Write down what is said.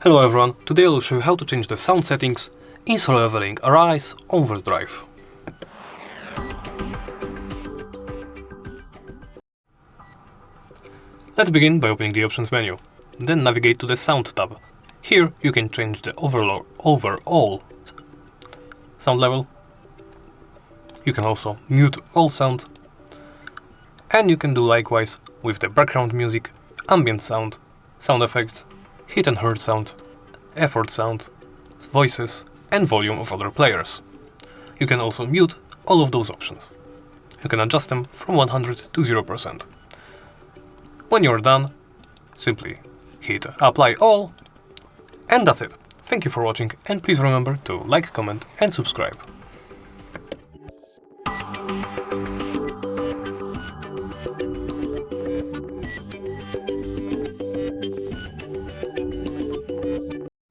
Hello everyone, today I will show you how to change the sound settings in solo leveling Arise Overdrive. Let's begin by opening the options menu, then navigate to the sound tab. Here you can change the overall sound level. You can also mute all sound, and you can do likewise with the background music, ambient sound, sound effects, hit and hurt sound, effort sound, voices, and volume of other players. You can also mute all of those options. You can adjust them from 100 to 0%. When you're done, simply hit Apply All, and that's it. Thank you for watching, and please remember to like, comment, and subscribe.